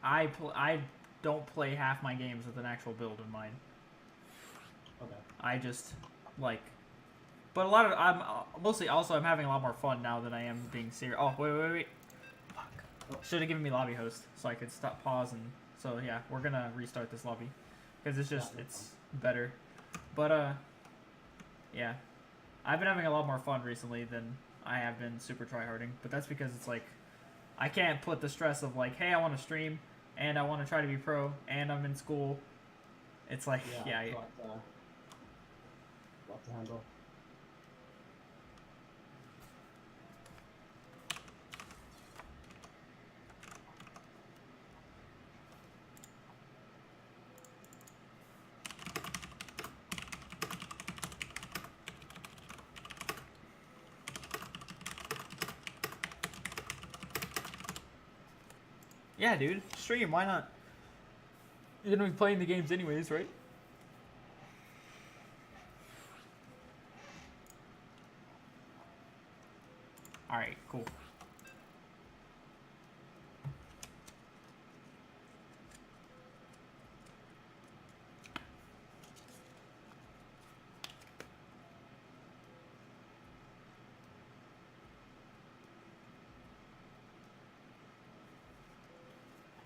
I don't play half my games with an actual build in mind. Okay. I just like, but a lot of I'm mostly also I'm having a lot more fun now than I am being serious. Oh wait. Fuck. Oh. Should have given me lobby host so I could stop pause and so yeah we're gonna restart this lobby because it's just it's better. But yeah, I've been having a lot more fun recently than I have been super tryharding. But that's because it's like I can't put the stress of like, hey, I want to stream and I want to try to be pro and I'm in school. It's like yeah. Lot to handle. Yeah, dude, stream. Why not? You're gonna be playing the games anyways, right? All right, cool.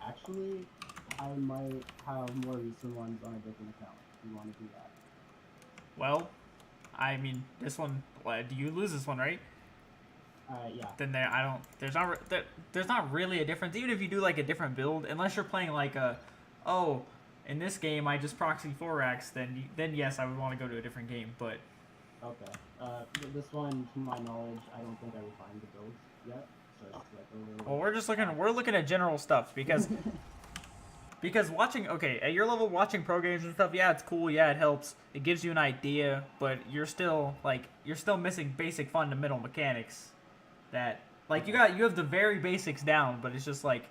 Actually, I might have more recent ones on a different account. If you want to do that. Well, I mean, this one. Do you lose this one, right? Yeah. Then there, I don't. There's not really a difference. Even if you do like a different build, unless you're playing like a, oh, in this game I just proxy 4x, then yes, I would want to go to a different game. But okay. This one, to my knowledge, I don't think I refined the builds yet. So it's like a little. Well, we're looking at general stuff because because watching at your level watching pro games and stuff, yeah, it's cool, yeah, it helps. It gives you an idea, but you're still missing basic fundamental mechanics that like you have the very basics down, but it's just like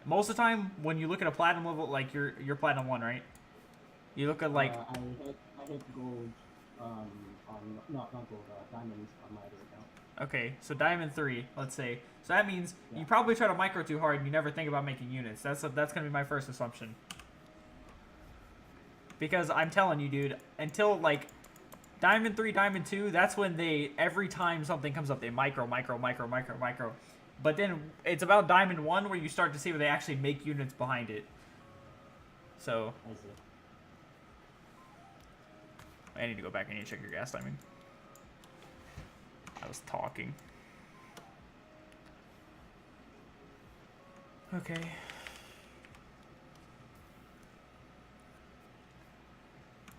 most of the time when you look at a platinum level, like you're platinum 1, right? You look at like I hit gold on not gold, diamonds on my other account. okay, so diamond 3, let's say. So that means you probably try to micro too hard and you never think about making units. That's gonna be my first assumption. Because I'm telling you, dude, until like diamond 3, diamond 2, that's when they every time something comes up, they micro. But then it's about diamond 1 where you start to see where they actually make units behind it. So I see. I need to go back. I need to check your gas timing. I was talking. Okay.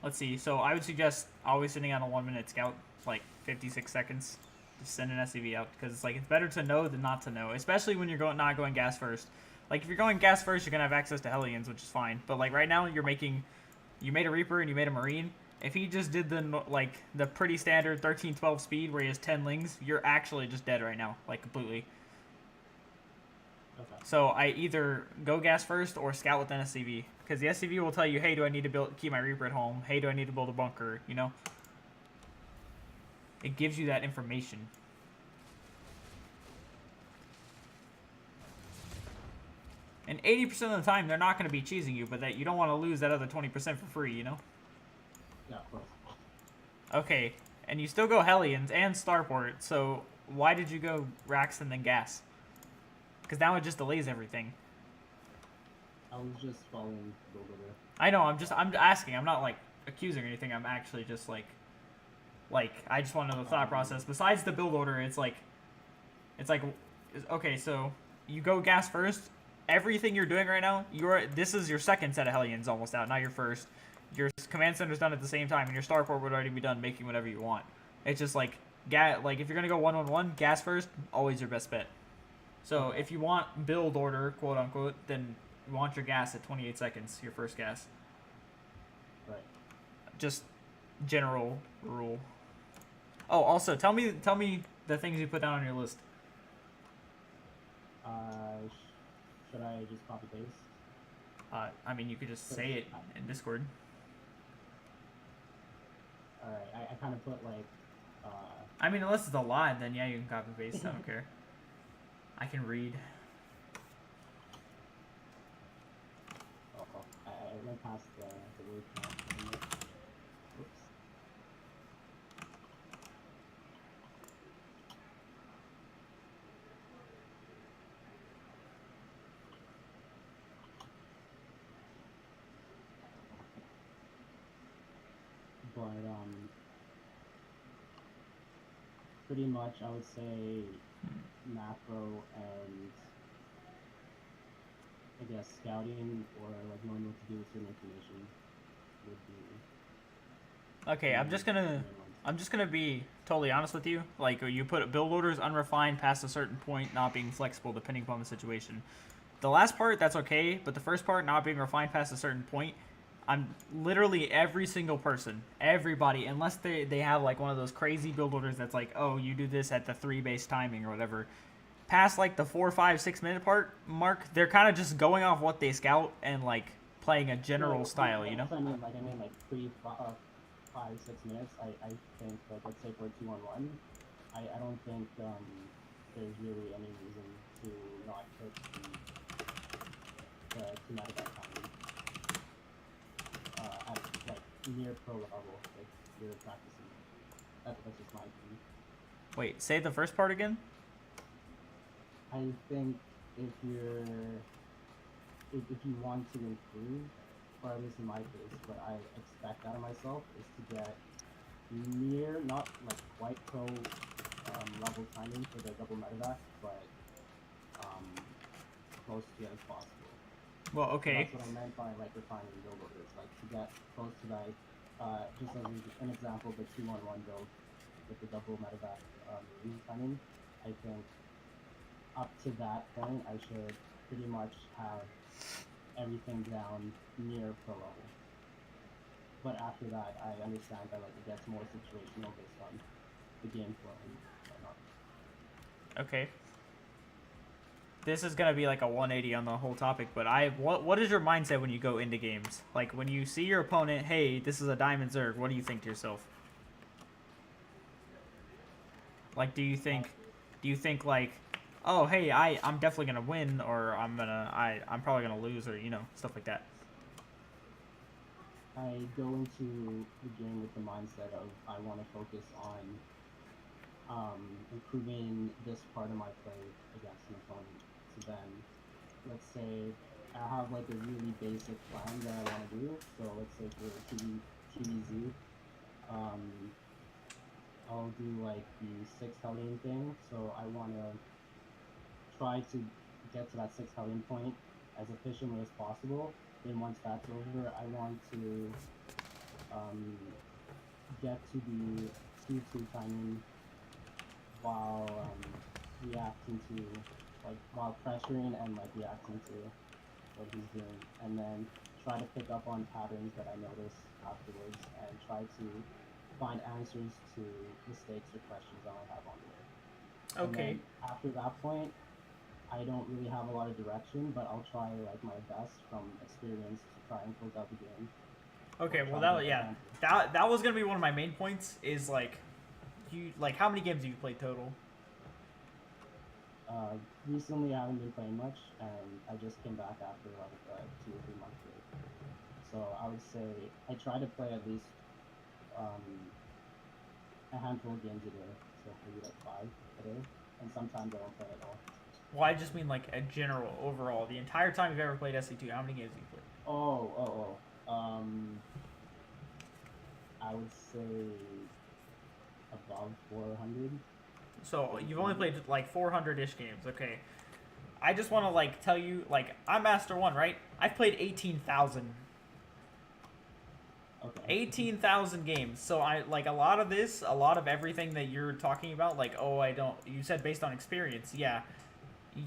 Let's see. So I would suggest always sending out a 1-minute scout, like 56 seconds. Just send an SCV out because it's like it's better to know than not to know, especially when you're not going gas first. Like if you're going gas first, you're gonna have access to Hellions, which is fine. But like right now, you made a Reaper and you made a Marine. If he just did the pretty standard 13-12 speed where he has 10 lings, you're actually just dead right now, like completely. Okay. So I either go gas first or scout with an SCV. Because the SCV will tell you, hey, do I need to keep my Reaper at home? Hey, do I need to build a bunker? You know? It gives you that information. And 80% of the time, they're not going to be cheesing you, but that you don't want to lose that other 20% for free, you know? Yeah, of course. Okay, and you still go Hellions and Starport, so why did you go Rax and then Gas? Because now it just delays everything. I was just following the build order. I know, I'm asking. I'm not, like, accusing or anything. I'm actually just, like, I just want to know the thought process. Besides the build order, it's like, okay, so you go Gas first. Everything you're doing right now, this is your second set of Hellions almost out, not your first. Your command center's done at the same time, and your starport would already be done making whatever you want. It's just like if you're gonna go 1-1-1, gas first, always your best bet. So if you want build order, quote unquote, then you want your gas at 28 seconds, your first gas. Right. Just general rule. Oh, also tell me the things you put down on your list. Should I just copy paste? I mean, you could just say it in Discord. Alright, I kind of put like. I mean, unless it's a lot, then yeah, you can copy paste. I don't care. I can read. past the word count. Oops. But pretty much I would say macro and I guess scouting or like knowing what to do with certain information would be Okay, I'm the just gonna main ones. I'm just gonna be totally honest with you. Like you put build orders unrefined past a certain point, not being flexible depending upon the situation. The last part that's okay, but the first part not being refined past a certain point, I'm literally every single person, everybody, unless they have like one of those crazy build orders that's like, oh, you do this at the 3 base timing or whatever. Past like the 4, 5, 6 minute part mark, they're kind of just going off what they scout and like playing a general Well, style, you know? that's what I mean like 5, 6 minutes. I think like let's say for a 2-on-1, I don't think there's really any reason to not hit the thematic timing at like near pro level if you're practicing. That's just my opinion. Wait, say the first part again? I think if you want to improve, or at least in my case, what I expect out of myself is to get near, not like quite pro level timing for the double medevac, but close to it as possible. Well, So okay. that's what I meant by like refining build orders, like to get close to that. Just as an example, the 2-on-1 build with the double medevac timing, I think up to that point, I should pretty much have everything down near pro level. But after that, I understand that like it gets more situational based on the game flow and whatnot. Okay. This is gonna be like a 180 on the whole topic, but what is your mindset when you go into games? Like when you see your opponent, hey, this is a diamond Zerg, what do you think to yourself? Like do you think like, oh hey, I'm definitely gonna win, or I'm probably gonna lose, or stuff like that? I go into the game with the mindset of I want to focus on improving this part of my play against an opponent. So then, let's say I have like a really basic plan that I want to do. So let's say for TVZ, I'll do like the 6 Hellion thing. So I want to try to get to that 6 Hellion point as efficiently as possible. Then once that's over, I want to get to the 2-2 timing while reacting to while pressuring and like reacting to what he's doing, and then try to pick up on patterns that I notice afterwards and try to find answers to mistakes or questions I might have on the way. Okay. And then after that point, I don't really have a lot of direction, but I'll try like my best from experience to try and close out the game. Okay, well that was gonna be one of my main points. Is like, how many games have you played total? Recently I haven't been playing much, and I just came back after like a 2 or 3 month break. So I would say I try to play at least a handful of games a day, so maybe like 5 a day, and sometimes I don't play at all. Well, I just mean like a general overall. The entire time you've ever played SC2, how many games have you played? I would say above 400. So you've only played like 400-ish games. Okay. I just want to like tell you, like, I'm Master 1, right? I've played 18,000. Okay. 18,000 games. So I like a lot of everything that you're talking about, like, oh, you said based on experience. Yeah.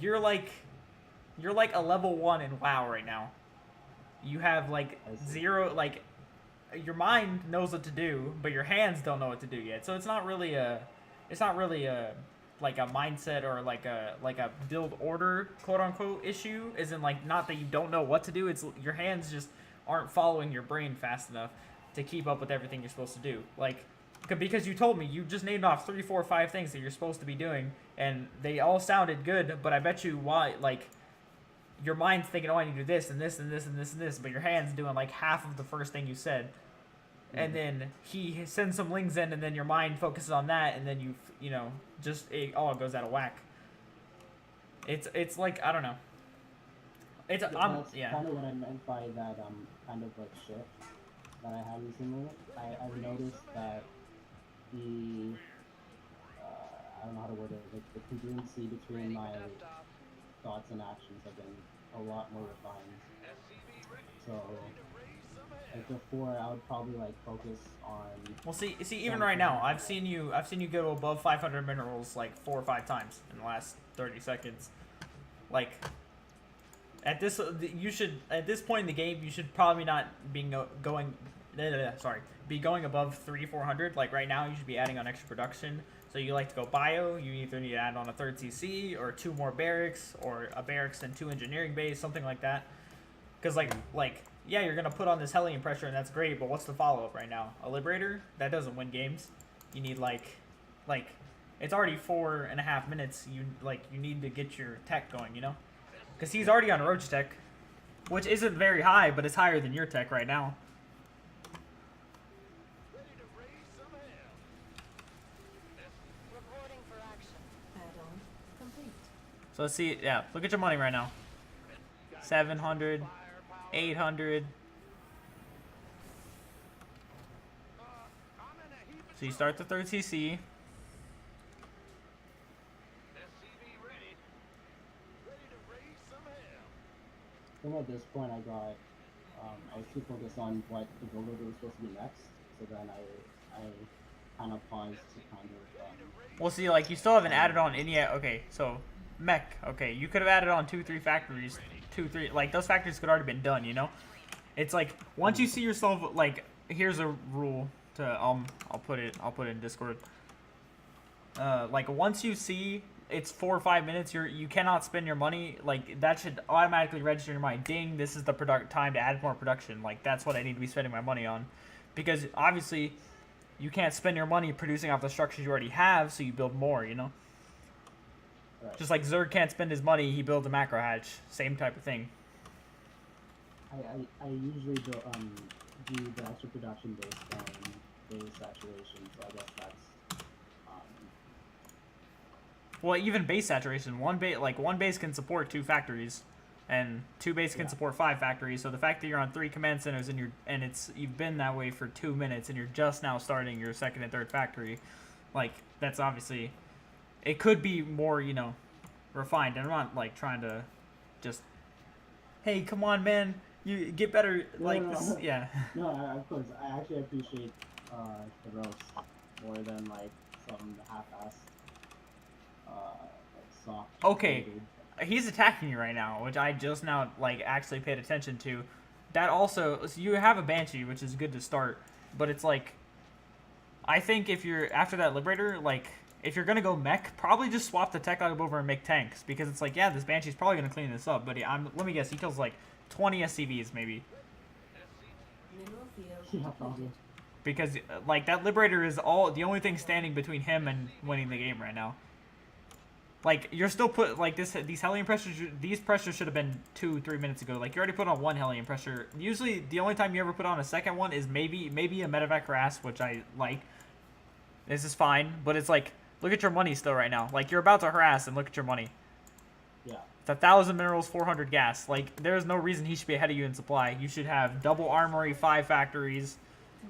You're like a level 1 in WoW right now. You have like 0, like, your mind knows what to do, but your hands don't know what to do yet. So it's not really a like a mindset or like a build order quote unquote issue. Isn't like, not that you don't know what to do. It's your hands just aren't following your brain fast enough to keep up with everything you're supposed to do. Like, because you told me you just named off 3, 4, 5 things that you're supposed to be doing, and they all sounded good. But I bet you your mind's thinking, oh, I need to do this and this and this and this and this, but your hand's doing like half of the first thing you said. And then he sends some lings in, and then your mind focuses on that, and then you know, just it all goes out of whack. It's like, I don't know. It's That's yeah. kind of what I meant by that kind of like shift that I had recently. I've noticed that the I don't know how to word it, like the congruency between my thoughts and actions have been a lot more refined. So like before, I would probably like focus on. Well, see, even right now, I've seen you go above 500 minerals like 4 or 5 times in the last 30 seconds. Like, at this point in the game, you should probably not be be going above 300-400. Like right now, you should be adding on extra production. So you like to go bio, you either need to add on a 3rd CC or 2 more barracks or a barracks and 2 engineering bays, something like that. Because like yeah, you're gonna put on this helium pressure and that's great, but what's the follow up right now? A liberator? That doesn't win games. You need like it's already 4.5 minutes. You need to get your tech going, you know? Because he's already on roach tech, which isn't very high, but it's higher than your tech right now. So let's see, yeah, look at your money right now. 700, 800. So you start the 3rd CC. I think at this point I was too focused on what the build order was supposed to be next, so then I kind of paused to kind of. Well, see, like you still haven't added on any. Okay, so mech. Okay, you could have added on 2-3 factories, 2-3. Like those factories could already been done. You know, it's like once you see yourself like here's a rule to I'll put it in Discord. Like once you see it's 4 or 5 minutes, you cannot spend your money. Like that should automatically register in your mind. Ding, this is the time to add more production. Like that's what I need to be spending my money on, because obviously you can't spend your money producing off the structures you already have, so you build more. You know, Right. just like Zerg can't spend his money, he builds a macro hatch. Same type of thing. I usually do the extra production based on base saturation, so I guess that's. Well, even base saturation, one base can support 2 factories, and 2 base can support 5 factories. So the fact that you're on 3 command centers and you've been that way for 2 minutes, and you're just now starting your 2nd and 3rd factory, like that's obviously, it could be more, you know, refined. And I'm not like trying to just, hey, come on, man, you get better. This, yeah. No, of course, I actually appreciate the roast more than like some half-assed. Soft. Okay, he's attacking you right now, which I just now like actually paid attention to. That also, so you have a Banshee, which is good to start, but it's like, I think if you're after that Liberator, like if you're gonna go mech, probably just swap the tech log over and make tanks, because it's like, yeah, this Banshee's probably gonna clean this up, but let me guess, he kills like 20 SCVs maybe. Yeah, probably. Because like that Liberator is the only thing standing between him and winning the game right now. Like you're still these helium pressures. These pressures should have been 2-3 minutes ago. Like you already put on 1 helium pressure. Usually the only time you ever put on a second one is maybe a medevac harass, which I like. This is fine, but it's like, look at your money still right now. Like you're about to harass and look at your money. Yeah. It's 1,000 minerals, 400 gas. Like there's no reason he should be ahead of you in supply. You should have double armory, 5 factories,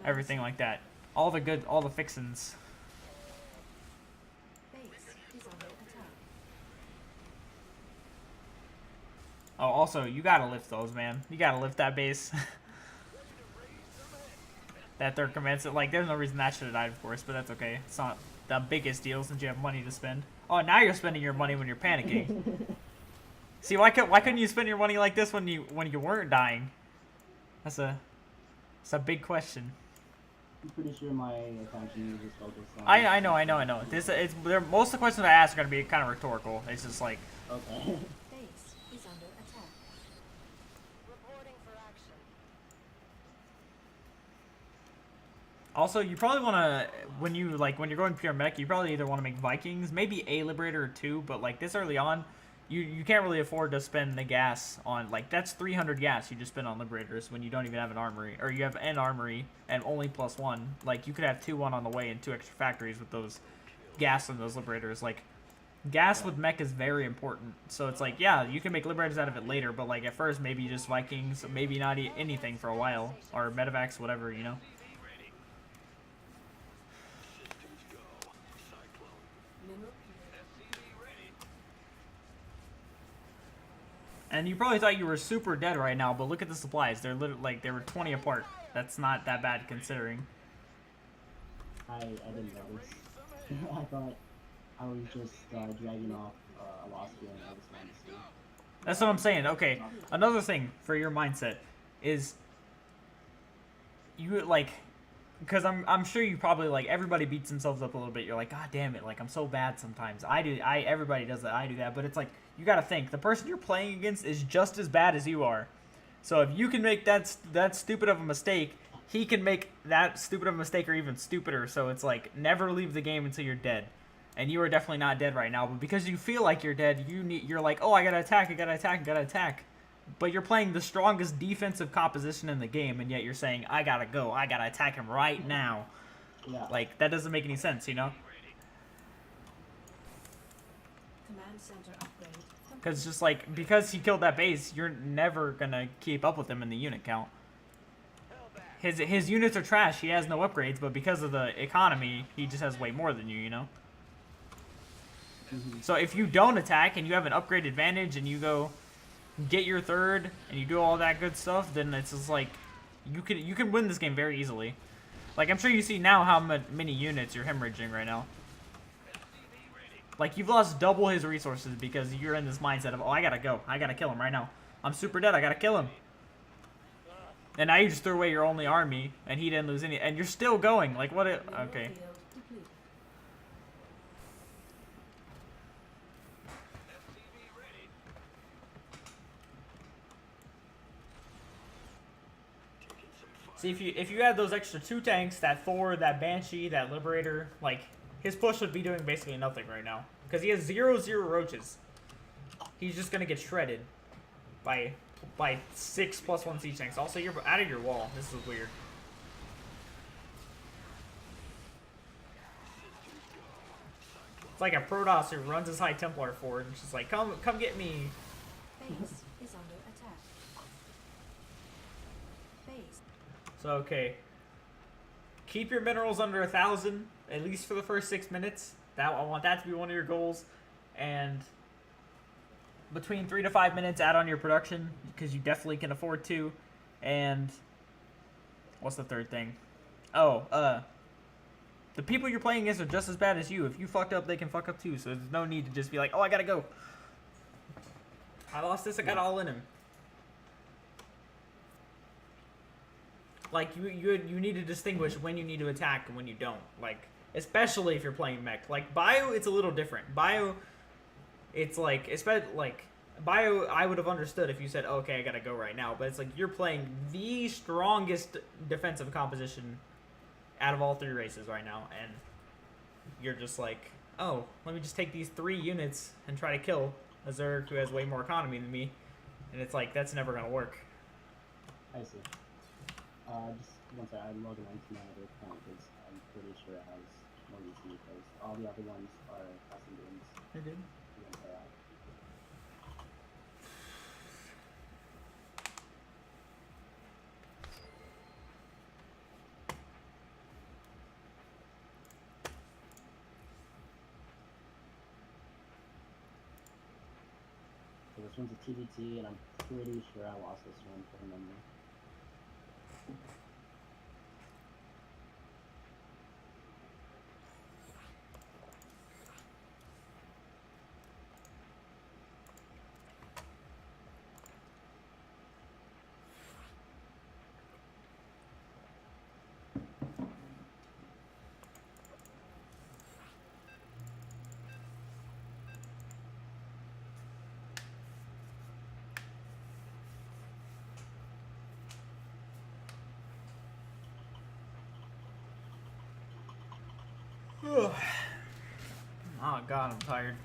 everything like that. All the fixins. Oh, also, you gotta lift those, man. You gotta lift that base. That 3rd command, like, there's no reason that should have died, of course, but that's okay. It's not the biggest deal since you have money to spend. Oh, now you're spending your money when you're panicking. See, why couldn't you spend your money like this when you weren't dying? That's a big question. I'm pretty sure my attention is just focused on. I know. Most of the questions I ask are gonna be kind of rhetorical. It's just like. Okay. Also, you probably want to, when you're going pure mech, you probably either want to make Vikings, maybe a Liberator or 2, but like this early on, you can't really afford to spend the gas on, like, that's 300 gas you just spend on Liberators when you don't even have an armory, or you have an armory and only +1. Like, you could have 2-1 on the way and 2 extra factories with those gas and those Liberators. Like, gas with mech is very important. So it's like, yeah, you can make Liberators out of it later, but like at first maybe just Vikings, maybe not anything for a while, or medevacs, whatever, you know. And you probably thought you were super dead right now, but look at the supplies. They're literally like they were 20 apart. That's not that bad considering. I didn't notice. I thought I was just dragging off a lost game. I just wanted to see. That's what I'm saying. Okay, another thing for your mindset is you like, because I'm sure you probably like everybody beats themselves up a little bit. You're like, God damn it, like I'm so bad sometimes. Everybody does that. I do that, but it's like you got to think the person you're playing against is just as bad as you are. So if you can make that stupid of a mistake, he can make that stupid of a mistake or even stupider. So it's like never leave the game until you're dead. And you are definitely not dead right now, but because you feel like you're dead, you're like, oh, I gotta attack, I gotta attack, I gotta attack. But you're playing the strongest defensive composition in the game, and yet you're saying, I gotta go, I gotta attack him right now. Yeah. Like, that doesn't make any sense, you know? Command center upgrade. Because just like, because he killed that base, you're never gonna keep up with him in the unit count. His units are trash, he has no upgrades, but because of the economy, he just has way more than you know? So if you don't attack and you have an upgrade advantage and you go get your third and you do all that good stuff, then it's just like you can win this game very easily. Like I'm sure you see now how many units you're hemorrhaging right now. Like you've lost double his resources because you're in this mindset of, oh, I gotta go, I gotta kill him right now. I'm super dead, I gotta kill him. And now you just threw away your only army and he didn't lose any, and you're still going. Like what? Okay. See, if you had those extra 2 tanks, that Thor, that Banshee, that Liberator, like, his push would be doing basically nothing right now. Because he has 0-0 roaches. He's just going to get shredded by 6 +1 siege tanks. Also, you're out of your wall. This is weird. It's like a Protoss who runs his High Templar forward and she's like, come get me. Base is under attack. Base. So, okay. Keep your minerals under 1,000, at least for the first 6 minutes. I want that to be one of your goals. And between 3 to 5 minutes, add on your production, because you definitely can afford to. And what's the third thing? Oh, the people you're playing against are just as bad as you. If you fucked up, they can fuck up too. So there's no need to just be like, oh, I gotta go. I lost this, I got all in him. Like, you need to distinguish when you need to attack and when you don't. Like, especially if you're playing mech. Like, Bio, it's a little different. Bio, it's like, Bio, I would have understood if you said, oh, okay, I gotta go right now. But it's like, you're playing the strongest defensive composition out of all 3 races right now. And you're just like, oh, let me just take these 3 units and try to kill a Zerg who has way more economy than me. And it's like, that's never gonna work. I see. Just once I'm logging into my other account because I'm pretty sure it has more UC because all the other ones are custom games. I did. Against AI. So this one's a TBT, and I'm pretty sure I lost this one from memory. Oh god, I'm tired.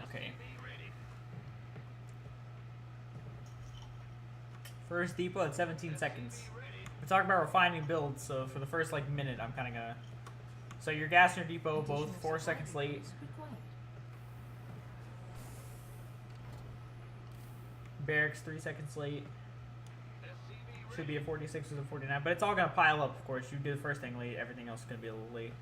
Okay. First depot at 17 seconds. We're talking about refining builds, so for the first like minute, I'm kind of gonna. So your gas and your depot both 4 seconds late. Required. Barracks 3 seconds late. Should be a 46 or a 49, but it's all gonna pile up. Of course, you do the first thing late, everything else is gonna be a little late.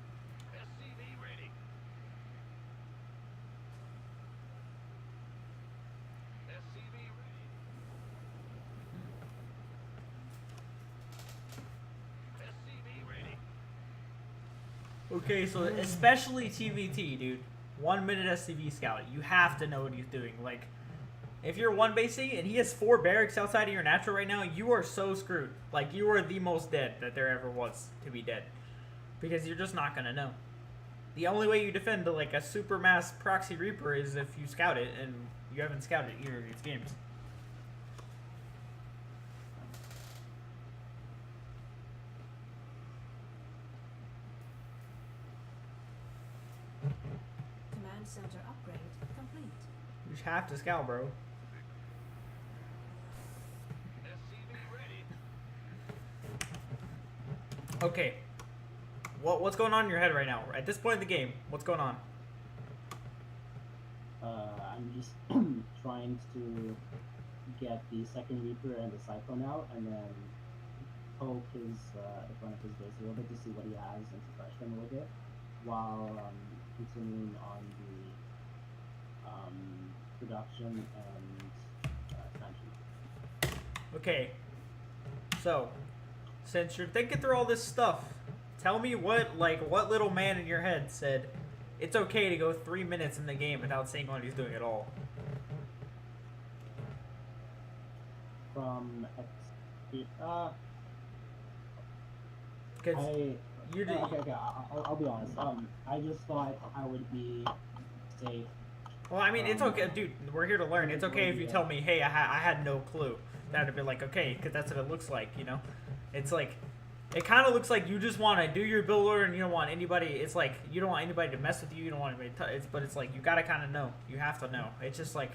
Okay, so especially TVT, dude. 1 minute SCV scout. You have to know what he's doing. Like, if you're one basing and he has 4 barracks outside of your natural right now, you are so screwed. Like, you are the most dead that there ever was to be dead. Because you're just not gonna know. The only way you defend like a supermass proxy reaper is if you scout it, and you haven't scouted either of these games. Command center upgrade complete. You just have to scout, bro. Okay. What's going on in your head right now? At this point in the game, what's going on? I'm just trying to get the second Reaper and the Cyclone out, and then poke the front of his base a little bit to see what he has and to fresh them a little bit, while continuing on the production and expansion. Okay. So, since you're thinking through all this stuff, tell me what little man in your head said it's okay to go 3 minutes in the game without seeing what he's doing at all. From Because you did. okay, I'll be honest. I just thought I would be safe. Well, I mean, it's okay, dude. We're here to learn. It's okay if you tell me, hey, I had no clue. That'd be like, okay, because that's what it looks like, you know? It's like, it kind of looks like you just want to do your build order and you don't want anybody, it's like, you don't want anybody to mess with you, you don't want anybody to but it's like, you got to kind of know. You have to know. It's just like,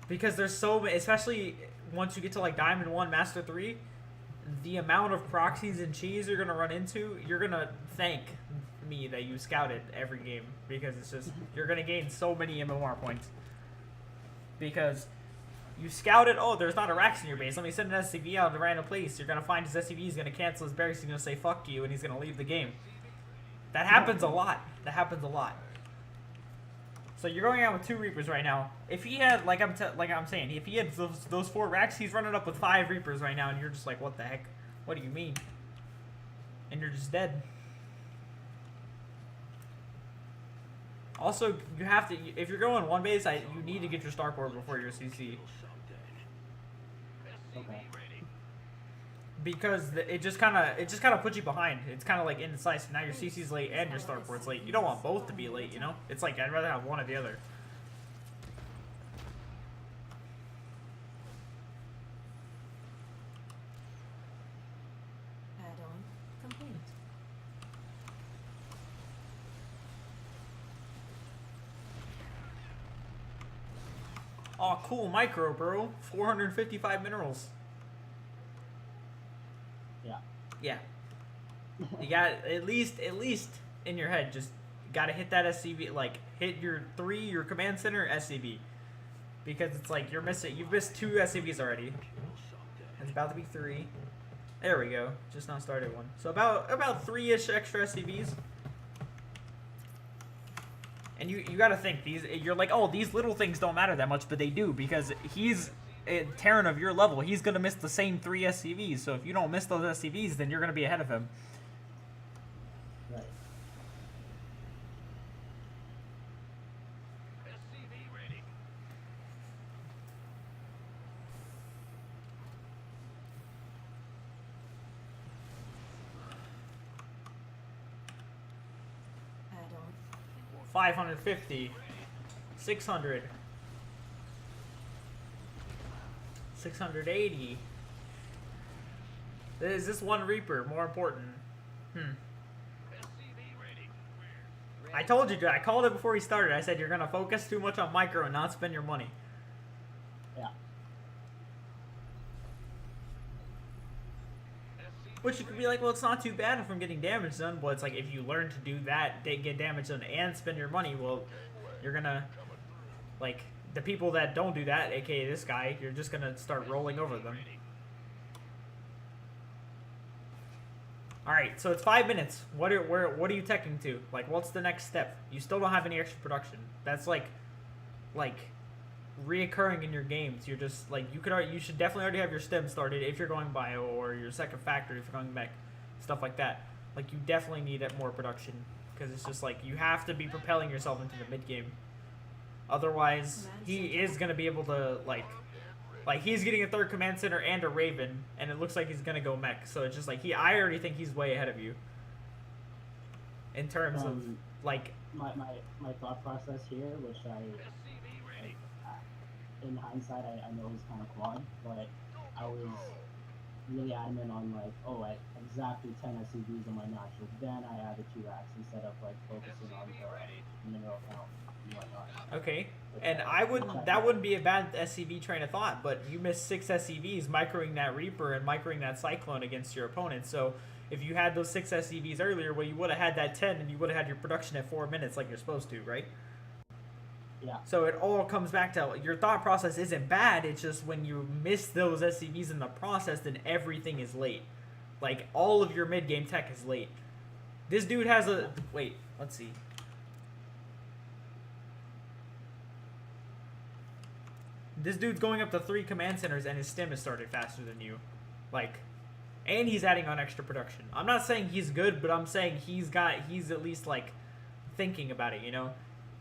because there's so many, especially once you get to like Diamond 1, Master 3, the amount of proxies and cheese you're going to run into, you're going to thank me that you scouted every game, because it's just, you're going to gain so many MMR points. Because you scouted, oh, there's not a Rax in your base. Let me send an SCV out in a random place. You're going to find his SCV, he's going to cancel his barracks, he's going to say fuck you, and he's going to leave the game. That happens a lot. That happens a lot. So you're going out with 2 Reapers right now. If he had, like I'm saying, if he had those 4 Rax, he's running up with 5 Reapers right now, and you're just like, what the heck? What do you mean? And you're just dead. Also, you have to, if you're going one base, you need to get your starport before your CC. Okay. Because it just kind of puts you behind. It's kind of like indecisive. Now your CC's late and your starport's late. You don't want both to be late, you know? It's like, I'd rather have one or the other. Add-on complete. Oh, cool micro, bro. 455 minerals. Yeah. Yeah. You got at least in your head, just gotta hit that SCV, like hit your command center SCV, because it's like you've missed 2 SCVs already. It's about to be 3. There we go. Just now started one. So about 3-ish extra SCVs. And you gotta think, you're like, oh, these little things don't matter that much, but they do, because he's a Terran of your level. He's gonna miss the same 3 SCVs, so if you don't miss those SCVs, then you're gonna be ahead of him. Right. Add-on 550, 600, 680. Is this one Reaper more important? I told you, dude. I called it before he started. I said you're gonna focus too much on micro and not spend your money. Yeah. Which you could be like, well, it's not too bad if I'm getting damage done. But it's like if you learn to do that, they get damage done and spend your money. Well, you're gonna like the people that don't do that, aka this guy. You're just gonna start rolling over them. All right, so it's 5 minutes. What are you teching to? Like, what's the next step? You still don't have any extra production. That's like reoccurring in your games. You're just like you should definitely already have your stem started if you're going bio, or your second factory if you're going mech, stuff like that. Like you definitely need more production because it's just like you have to be propelling yourself into the mid game. Otherwise, he is gonna be able to like he's getting a third command center and a Raven, and it looks like he's gonna go mech. So it's just like I already think he's way ahead of you in terms of like my thought process here, which in hindsight I know is kind of flawed, but I was really adamant on like, oh, at exactly 10 SCVs on my natural, then I added 2 racks instead of like focusing on the mineral count and whatnot. Okay, and that wouldn't be a bad SCV train of thought, but you missed 6 SCVs microing that Reaper and microing that Cyclone against your opponent. So if you had those 6 SCVs earlier, well, you would have had that 10 and you would have had your production at 4 minutes like you're supposed to, right? Yeah. So it all comes back to your thought process isn't bad. It's just when you miss those SCVs in the process, then everything is late. Like all of your mid game tech is late. This dude has a wait. Let's see. This dude's going up to 3 command centers and his stem has started faster than you. Like, and he's adding on extra production. I'm not saying he's good, but I'm saying he's at least like thinking about it, you know?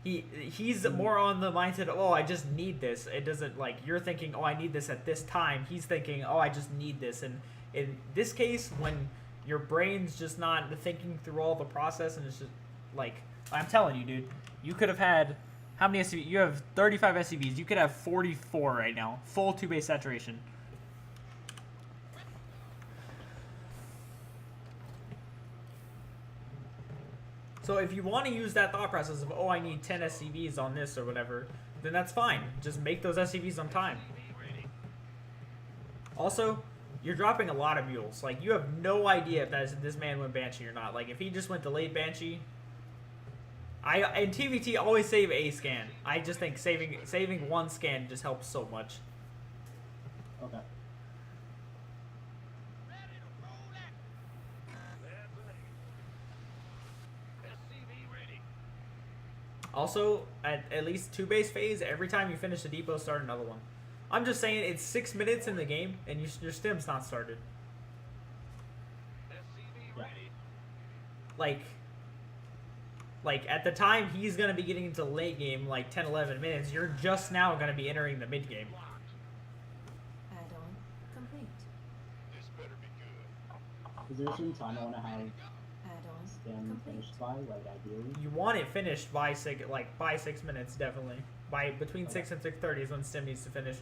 He's more on the mindset of, oh, I just need this. It doesn't like you're thinking, oh, I need this at this time. He's thinking, oh, I just need this. And in this case, when your brain's just not thinking through all the process and it's just like, I'm telling you, dude, you could have had how many SCVs? You have 35 SCVs. You could have 44 right now. Full 2-base saturation. So if you want to use that thought process of, oh, I need 10 SCVs on this or whatever, then that's fine. Just make those SCVs on time. Also, you're dropping a lot of mules. Like, you have no idea if this man went Banshee or not. Like, if he just went delayed Banshee... in TVT, always save a scan. I just think saving 1 scan just helps so much. Okay. Also, at least 2-base phase, every time you finish the depot, start another one. I'm just saying it's 6 minutes in the game, and your stem's not started. Yeah. Like, at the time he's going to be getting into late game, like 10, 11 minutes, you're just now going to be entering the mid game. Add-on complete. Is there a certain time I want to have Add-on stem complete. finished by, like ideally? You want it finished by 6 minutes, definitely. Between 6 and 6:30 is when stem needs to finish.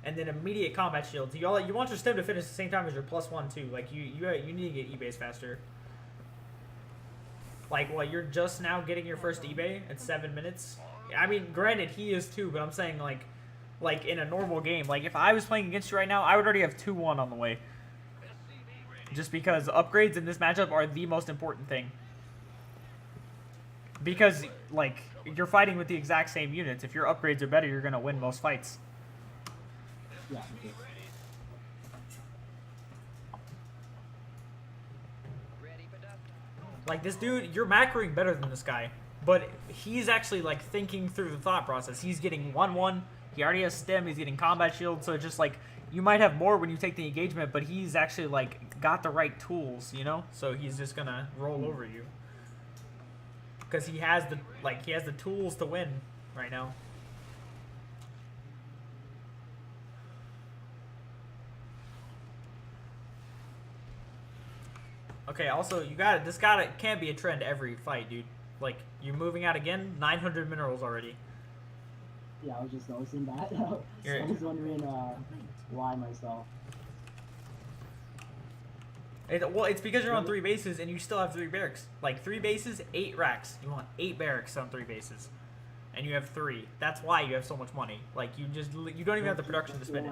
And then immediate combat shields. You want your stem to finish at the same time as your +1 too. Like you need to get E-base faster. Like, what, you're just now getting your first eBay at 7 minutes? I mean, granted, he is too, but I'm saying, like in a normal game, like, if I was playing against you right now, I would already have 2-1 on the way. Just because upgrades in this matchup are the most important thing. Because, like, you're fighting with the exact same units. If your upgrades are better, you're going to win most fights. Yeah, okay. Like, this dude, you're macroing better than this guy. But he's actually, like, thinking through the thought process. He's getting 1-1. He already has stem. He's getting combat shield. So, just, like, you might have more when you take the engagement. But he's actually, like, got the right tools, you know? So, he's just going to roll over you. Because he has the tools to win right now. Okay, also, can't be a trend every fight, dude. Like, you're moving out again, 900 minerals already. Yeah, I was just noticing that. I was wondering why myself. Well, it's because you're on 3 bases and you still have 3 barracks. Like 3 bases, 8 racks. You want 8 barracks on 3 bases, and you have 3. That's why you have so much money. Like you don't even have the production to spend it.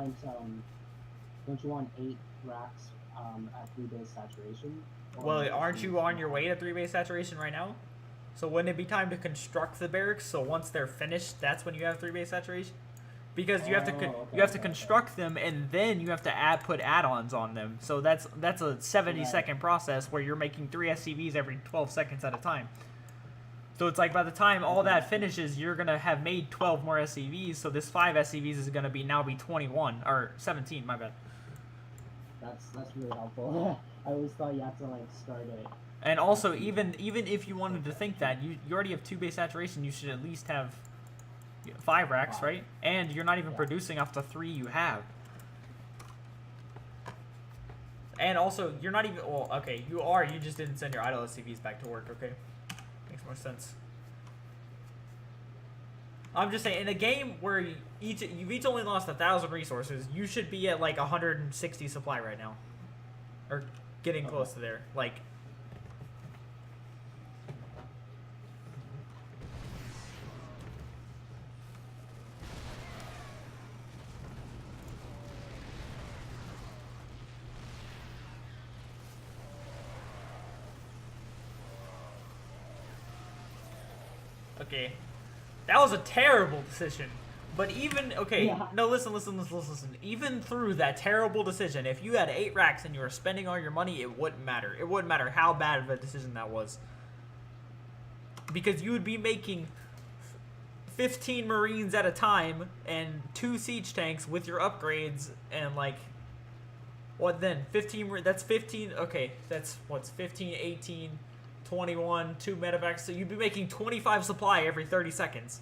Don't you want 8 racks at 3 base saturation? Well, aren't you on your way to 3 base saturation right now? So wouldn't it be time to construct the barracks? So once they're finished, that's when you have 3 base saturation. Because you have to construct them, and then you have to put add-ons on them. So that's a 70-second process where you're making 3 SCVs every 12 seconds at a time. So it's like by the time all that finishes, you're gonna have made 12 more SCVs. So this 5 SCVs is gonna be 21 or 17. My bad. That's really helpful. I always thought you had to like start it. And also, even if you wanted to think that you already have 2 base saturation, you should at least have 5 racks, right? And you're not even producing off the 3 you have. And also, you're not even... Well, okay, you are. You just didn't send your idle SCVs back to work, okay? Makes more sense. I'm just saying, in a game where you've each only lost 1,000 resources, you should be at, like, 160 supply right now. Or getting close to there. Like... Okay, that was a terrible decision. But even, okay, no, listen. Even through that terrible decision, if you had 8 racks and you were spending all your money, it wouldn't matter. It wouldn't matter how bad of a decision that was. Because you would be making 15 Marines at a time and 2 siege tanks with your upgrades and, like, what then? 15, that's 15, okay, that's, what's 15, 18... 21, 2 medevacs, so you'd be making 25 supply every 30 seconds.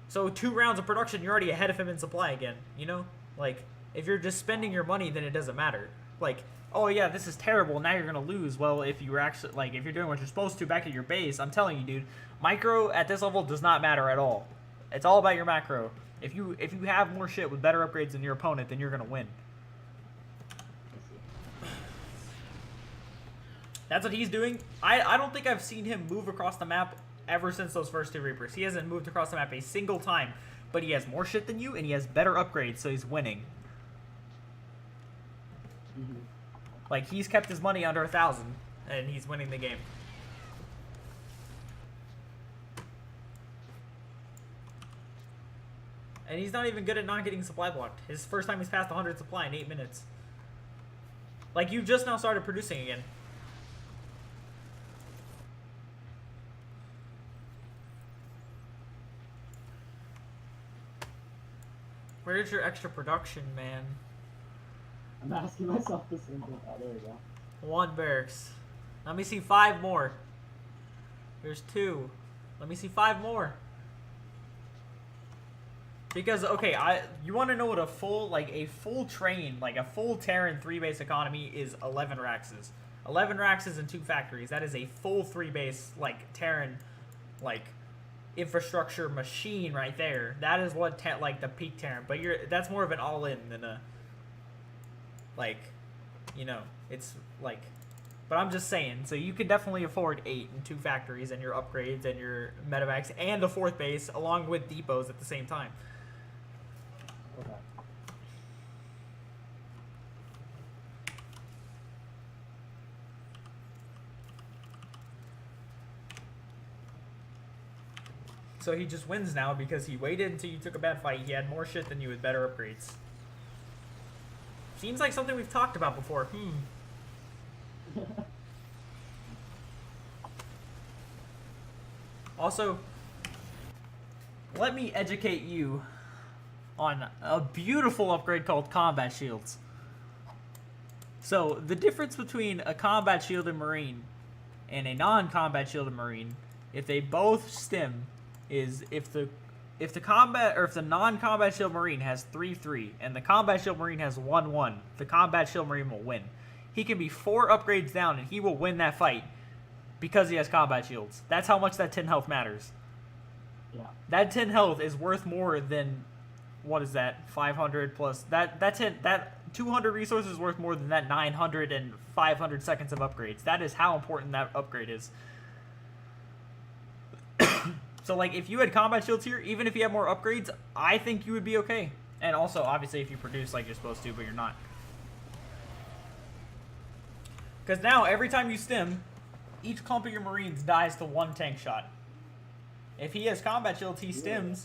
So 2 rounds of production, you're already ahead of him in supply again, you know? Like, if you're just spending your money, then it doesn't matter. Like, oh yeah, this is terrible, now you're gonna lose. Well, if you were actually, like, if you're doing what you're supposed to back at your base, I'm telling you, dude, micro at this level does not matter at all. It's all about your macro. If you have more shit with better upgrades than your opponent, then you're gonna win. That's what he's doing. I don't think I've seen him move across the map ever since those first 2 Reapers. He hasn't moved across the map a single time. But he has more shit than you, and he has better upgrades, so he's winning. Like, he's kept his money under 1,000, and he's winning the game. And he's not even good at not getting supply blocked. His first time he's passed 100 supply in 8 minutes. Like, you just now started producing again. Where's your extra production, man? I'm asking myself the same thing. Oh, there we go. 1 barracks. Let me see 5 more. There's 2. Let me see 5 more. Because, okay, you want to know what a full train, like a full Terran 3-base economy is 11 raxes. 11 raxes and 2 factories. That is a full 3-base, like, Terran, like, infrastructure machine right there. That is what like the peak Terran, but that's more of an all-in than a, like, you know, it's like, but I'm just saying, so you could definitely afford 8 and 2 factories and your upgrades and your medevacs and a 4th base along with depots at the same time. Okay. So he just wins now because he waited until you took a bad fight. He had more shit than you with better upgrades. Seems like something we've talked about before. Also, let me educate you on a beautiful upgrade called combat shields. So, the difference between a combat shielded marine and a non-combat shielded marine, if they both stem, is if the non-combat shield marine has 3-3 and the combat shield marine has 1-1, the combat shield marine will win. He can be 4 upgrades down and he will win that fight because he has combat shields. That's how much that 10 health matters. Yeah. That 10 health is worth more than, what is that, 500 plus that 200 resources worth more than that 900 and 500 seconds of upgrades. That is how important that upgrade is. So, like, if you had combat shields here, even if you have more upgrades, I think you would be okay. And also, obviously, if you produce like you're supposed to, but you're not. Because now, every time you stim, each clump of your Marines dies to 1 tank shot. If he has combat shields, he stims.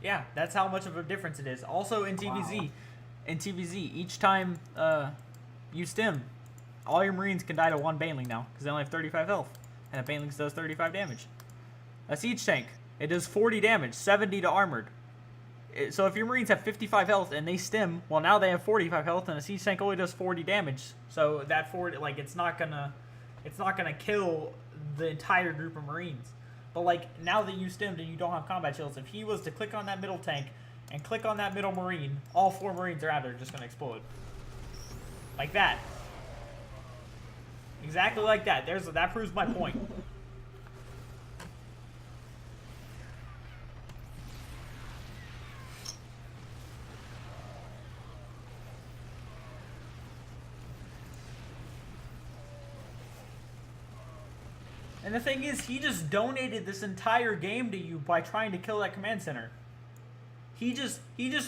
Yeah, that's how much of a difference it is. Also, in TVZ, each time you stim, all your Marines can die to 1 Baneling now, because they only have 35 health. And a Baneling does 35 damage. A siege tank, it does 40 damage, 70 to armored. So if your Marines have 55 health and they stim, well, now they have 45 health, and a siege tank only does 40 damage. So that 40, like, it's not gonna kill the entire group of Marines. But like, now that you stimmed and you don't have combat shields, if he was to click on that middle tank and click on that middle Marine, all 4 Marines are out there just gonna explode. Like that. Exactly like that. That proves my point. And the thing is, he just donated this entire game to you by trying to kill that command center. He just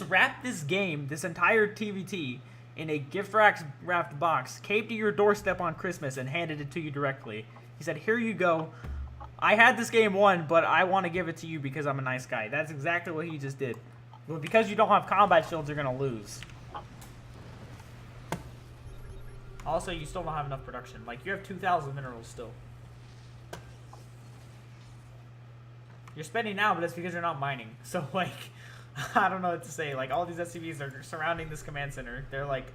wrapped this game, this entire TVT, in a gift-wrapped box, came to your doorstep on Christmas, and handed it to you directly. He said, here you go. I had this game won, but I want to give it to you because I'm a nice guy. That's exactly what he just did. But because you don't have combat shields, you're going to lose. Also, you still don't have enough production. Like, you have 2,000 minerals still. You're spending now, but it's because you're not mining. So, like, I don't know what to say. Like, all these SCVs are surrounding this command center. They're, like,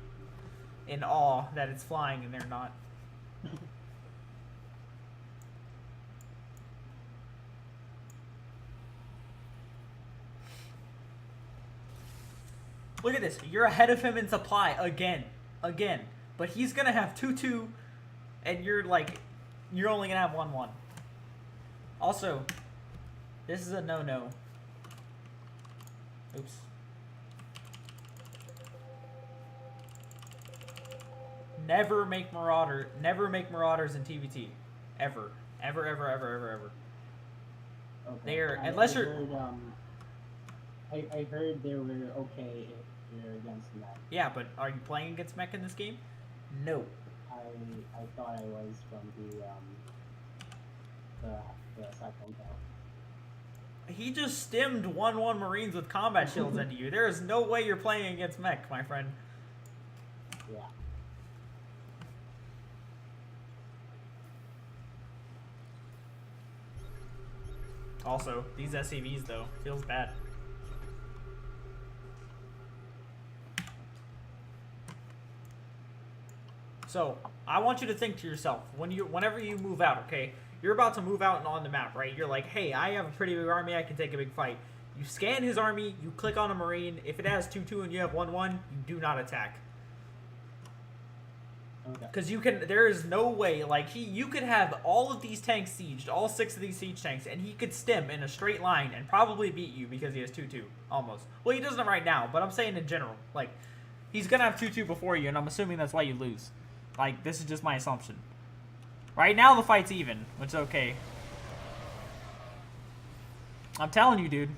in awe that it's flying, and they're not. Look at this. You're ahead of him in supply again. Again. But he's going to have 2-2, and you're, like, you're only going to have 1-1. Also, this is a no-no. Oops. Never make Marauders in TVT. Ever. Ever, ever, ever, ever, ever. Okay. They're, I unless you're... heard, I heard they were okay if you're against mech. Yeah, but are you playing against mech in this game? No. I thought I was from the Cyclone Tower. He just stemmed 1-1 Marines with combat shields into you. There is no way you're playing against mech, my friend. Yeah. Also, these SCVs, though, feels bad. So, I want you to think to yourself, whenever you move out, okay? You're about to move out and on the map, right? You're like, hey, I have a pretty big army, I can take a big fight. You scan his army, you click on a Marine. If it has 2-2 and you have 1-1, you do not attack. Because there is no way, like, you could have all of these tanks sieged, all 6 of these siege tanks, and he could stem in a straight line and probably beat you because he has 2-2, almost. Well, he doesn't right now, but I'm saying in general. Like, he's going to have 2-2 before you, and I'm assuming that's why you lose. Like, this is just my assumption. Right now, the fight's even, which is okay. I'm telling you, dude.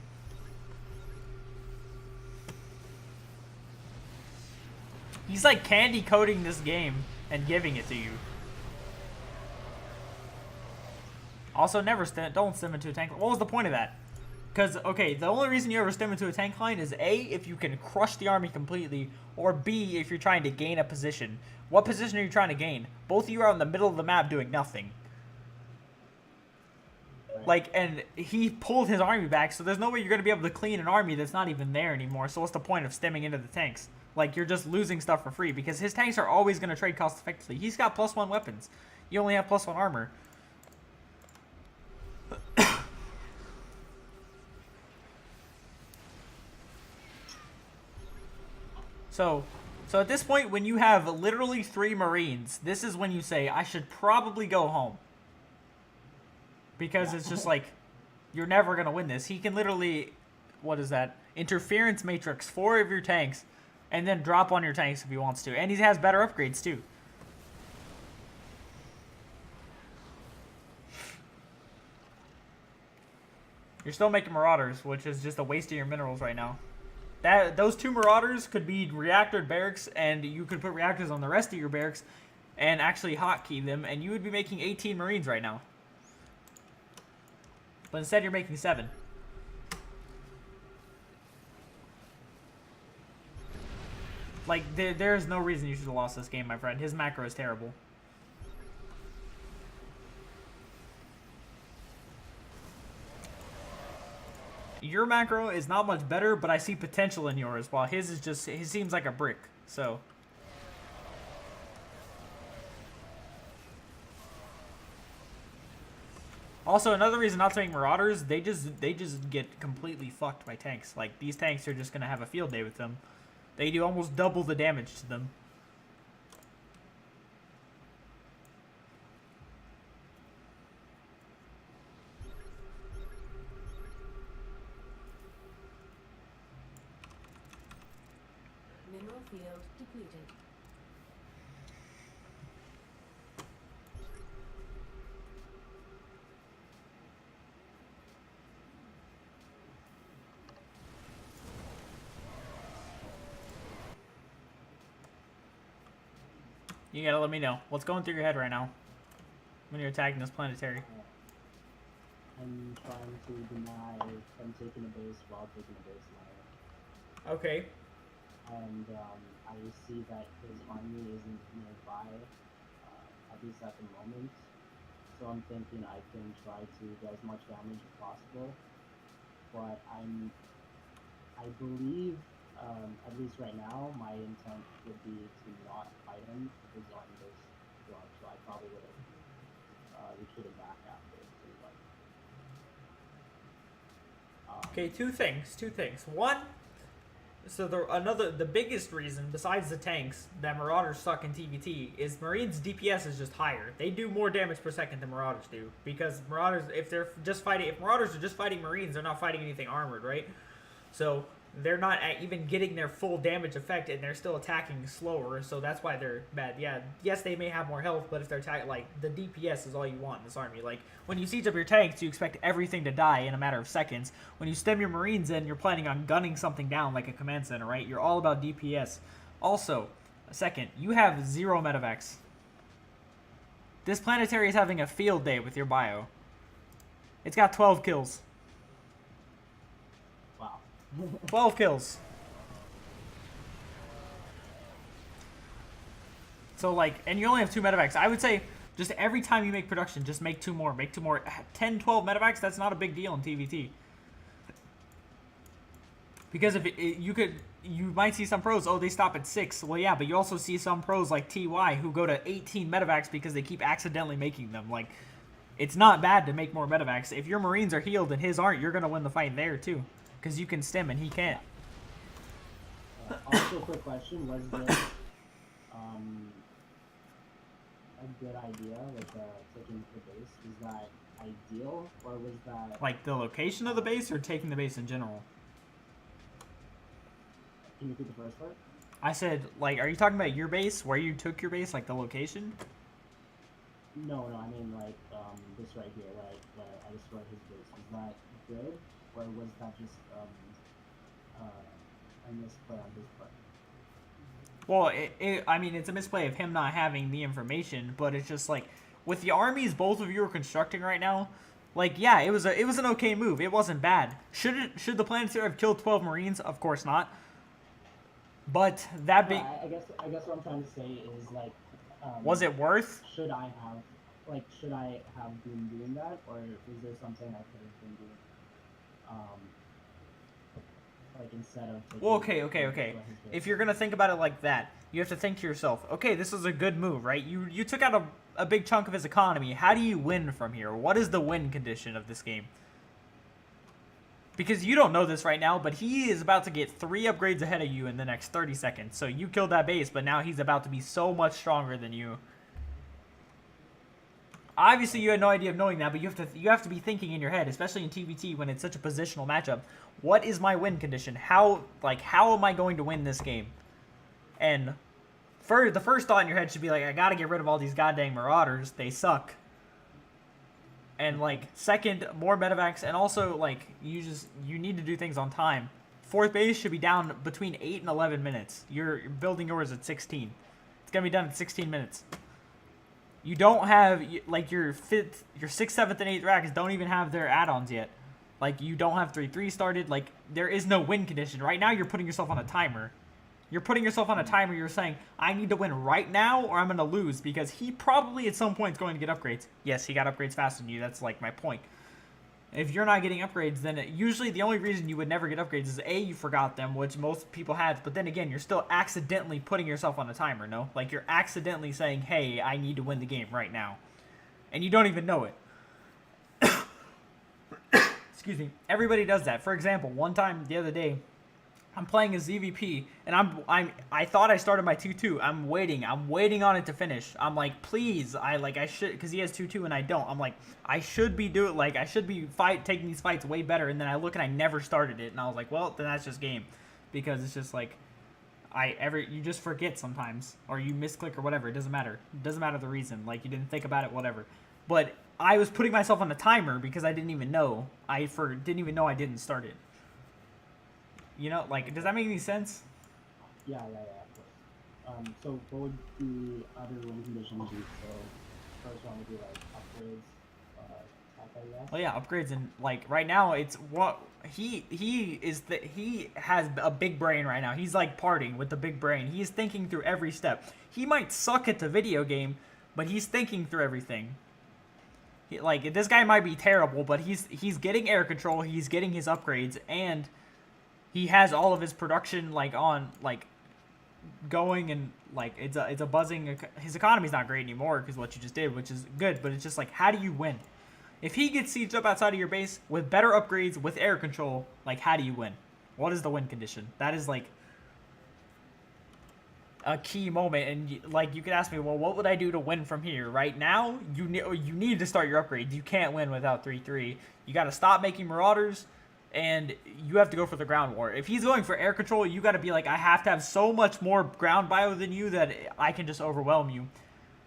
He's, like, candy coating this game and giving it to you. Also, don't stim into a tank. What was the point of that? Because, okay, the only reason you ever stim into a tank line is A, if you can crush the army completely, or B, if you're trying to gain a position. What position are you trying to gain? Both of you are in the middle of the map doing nothing. Like, and he pulled his army back, so there's no way you're going to be able to clean an army that's not even there anymore. So what's the point of stemming into the tanks? Like, you're just losing stuff for free, because his tanks are always going to trade cost effectively. He's got +1 weapons. You only have +1 armor. So at this point, when you have literally 3 Marines, this is when you say, I should probably go home. Because it's just like, you're never going to win this. He can literally, what is that? Interference matrix 4 of your tanks And then drop on your tanks if he wants to. And he has better upgrades, too. You're still making Marauders, which is just a waste of your minerals right now. Those 2 Marauders could be reactor barracks, and you could put reactors on the rest of your barracks and actually hotkey them, and you would be making 18 Marines right now. But instead you're making 7. Like, there's no reason you should have lost this game, my friend. His macro is terrible. Your macro is not much better, but I see potential in yours, while his is just, he seems like a brick, so. Also, another reason not to make Marauders, they just get completely fucked by tanks. Like, these tanks are just going to have a field day with them. They do almost double the damage to them. Mineral field depleted. You gotta let me know. What's going through your head right now when you're attacking this planetary? I'm trying to deny them taking a base while taking a base line. Okay. And I see that his army isn't nearby, at least at the moment. So I'm thinking I can try to get as much damage as possible. But I believe, at least right now, my intent would be to not fight him if his army is strong. So I probably would have retreated back after. Okay, two things. One, so the biggest reason besides the tanks that Marauders suck in TVT is Marines' DPS is just higher. They do more damage per second than Marauders do, because Marauders, if Marauders are just fighting Marines, they're not fighting anything armored, right? So they're not even getting their full damage effect, and they're still attacking slower, so that's why they're bad. Yeah, yes, they may have more health, but if they're attacking, like, the DPS is all you want in this army. Like, when you siege up your tanks, you expect everything to die in a matter of seconds. When you stem your Marines in, you're planning on gunning something down like a command center, right? You're all about DPS. Also, second, you have 0 medevacs. This planetary is having a field day with your bio. It's got 12 kills. 12 kills. So, like, and you only have 2 medevacs. I would say just every time you make production, just make 2 more. Make 2 more. 10, 12 medevacs, that's not a big deal in TVT. Because if you might see some pros, oh, they stop at 6. Well, yeah, but you also see some pros like TY who go to 18 medevacs because they keep accidentally making them. Like, it's not bad to make more medevacs. If your Marines are healed and his aren't, you're going to win the fight there, too. Because you can stem and he can't. Also, quick question: was this a good idea with taking the base? Was that ideal, or was that like the location of the base, or taking the base in general? Can you repeat the first part? I said, like, are you talking about your base, where you took your base, like the location? No, I mean like this right here, right? Where I destroyed his base. Was that good? Or was that just a misplay on his part? Well, I mean, it's a misplay of him not having the information, but it's just like, with the armies both of you are constructing right now, like, yeah, it was an okay move. It wasn't bad. Should the planetary have killed 12 Marines? Of course not. But that being, I guess what I'm trying to say is, like, was it worth? Should I have been doing that, or is there something I could have been doing? Like, instead of taking, well, okay. If you're gonna think about it like that, you have to think to yourself, okay, this is a good move, right? You took out a big chunk of his economy. How do you win from here? What is the win condition of this game? Because you don't know this right now, but he is about to get 3 upgrades ahead of you in the next 30 seconds. So you killed that base, but now he's about to be so much stronger than you. Obviously, you had no idea of knowing that, but you have to be thinking in your head, especially in TVT when it's such a positional matchup. What is my win condition? How am I going to win this game? And the first thought in your head should be like, I gotta get rid of all these goddamn Marauders. They suck. And like, second, more medevacs, and also like you need to do things on time. Fourth base should be down between 8 and 11 minutes. You're building yours at 16. It's gonna be done in 16 minutes. You don't have like your 6th, 7th, and 8th racks don't even have their add-ons yet. Like you don't have 3-3 started. Like there is no win condition right now. You're putting yourself on a timer. You're putting yourself on a timer. You're saying, I need to win right now or I'm going to lose because he probably at some point is going to get upgrades. Yes, he got upgrades faster than you. That's like my point. If you're not getting upgrades, then usually the only reason you would never get upgrades is A, you forgot them, which most people have. But then again, you're still accidentally putting yourself on a timer, no? Like you're accidentally saying, hey, I need to win the game right now. And you don't even know it. Excuse me. Everybody does that. For example, one time the other day, I'm playing a ZVP, and I thought I started my 2-2. I'm waiting on it to finish. I'm like, please, I should, because he has 2-2 and I don't. I'm like, I should be taking these fights way better. And then I look and I never started it, and I was like, well, then that's just game, because it's just like, you just forget sometimes, or you misclick or whatever. It doesn't matter. It doesn't matter the reason. Like you didn't think about it, whatever. But I was putting myself on a timer because I didn't even know. Didn't even know I didn't start it. You know, like, does that make any sense? Yeah, of course. So what would the other win conditions be? So first one would be like upgrades, Well, yeah, upgrades, and like right now it's what he has a big brain right now. He's like partying with the big brain. He's thinking through every step. He might suck at the video game, but he's thinking through everything. Like this guy might be terrible, but he's getting air control. He's getting his upgrades, and he has all of his production going, and like it's a buzzing. His economy's not great anymore because what you just did, which is good, but it's just like, how do you win? If he gets sieged up outside of your base with better upgrades, with air control, like how do you win? What is the win condition? That is like a key moment, and like you could ask me, well, what would I do to win from here? Right now, you need to start your upgrades. You can't win without 3-3. You got to stop making Marauders. And you have to go for the ground war. If he's going for air control, you got to be like, I have to have so much more ground bio than you that I can just overwhelm you.